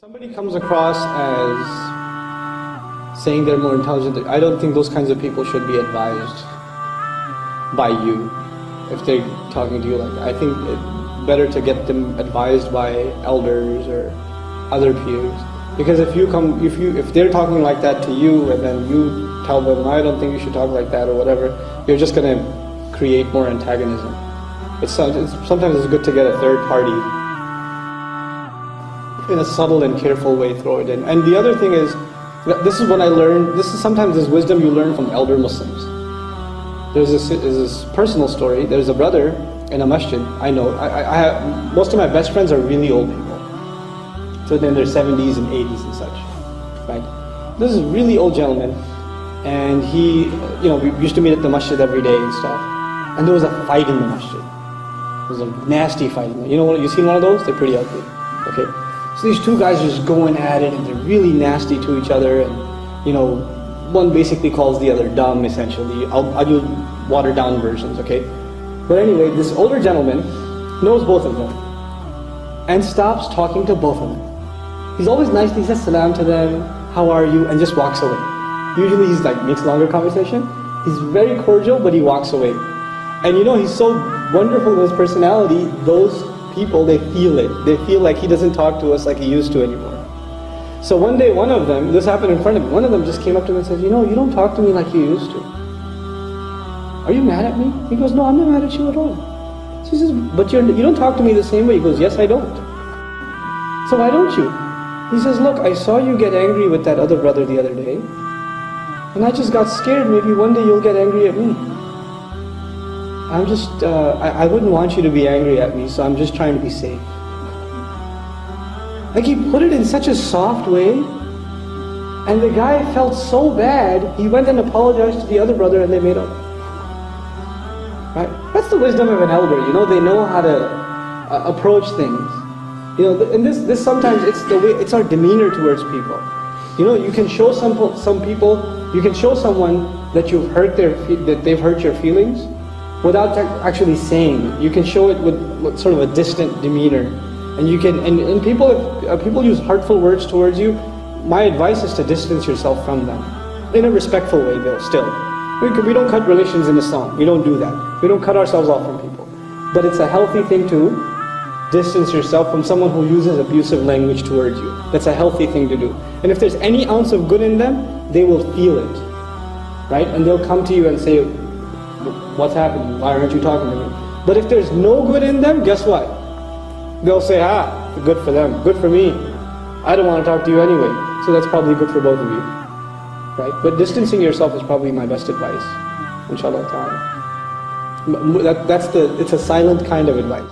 Somebody comes across as saying they're more intelligent, I don't think those kinds of people should be advised by you if they're talking to you like that. I think it's better to get them advised by elders or other peers. Because if they're talking like that to you and then you tell them, I don't think you should talk like that or whatever, you're just going to create more antagonism. Sometimes it's good to get a third party in a subtle and careful way throw it in. And the other thing is, this is what I learned, sometimes this wisdom you learn from elder Muslims. There's this personal story. There's a brother in a masjid, I know. I have, most of my best friends are really old people. So they're in their 70s and 80s and such, right? This is a really old gentleman, and he, we used to meet at the masjid every day and stuff. And there was a fight in the masjid. There was a nasty fight. You seen one of those? They're pretty ugly, okay? So these two guys are just going at it, and they're really nasty to each other, and one basically calls the other dumb, essentially. I'll do watered down versions, okay? But anyway, this older gentleman knows both of them, and stops talking to both of them. He's always nice, he says salam to them, how are you, and just walks away. Usually he's makes longer conversation. He's very cordial, but he walks away. And he's so wonderful in his personality, those people, they feel it. They feel like he doesn't talk to us like he used to anymore. So one day, one of them, this happened in front of me, one of them just came up to me and said, you don't talk to me like you used to. Are you mad at me? He goes, no, I'm not mad at you at all. She says, but you don't talk to me the same way. He goes, yes, I don't. So why don't you? He says, look, I saw you get angry with that other brother the other day, and I just got scared. Maybe one day you'll get angry at me. I'm just, I wouldn't want you to be angry at me, so I'm just trying to be safe. He put it in such a soft way, and the guy felt so bad, he went and apologized to the other brother and they made up. Right? That's the wisdom of an elder, they know how to approach things. And this sometimes it's our demeanor towards people. You can show some people, you can show someone that that they've hurt your feelings without actually saying it. You can show it with sort of a distant demeanor. And you can, and people, if people use hurtful words towards you, my advice is to distance yourself from them. In a respectful way though, still. We don't cut relations in Islam. We don't do that. We don't cut ourselves off from people. But it's a healthy thing to distance yourself from someone who uses abusive language towards you. That's a healthy thing to do. And if there's any ounce of good in them, they will feel it. Right? And they'll come to you and say, what's happening? Why aren't you talking to me? But if there's no good in them, guess what? They'll say, good for them, good for me. I don't want to talk to you anyway. So that's probably good for both of you. Right? But distancing yourself is probably my best advice. Inshallah ta'ala. It's a silent kind of advice.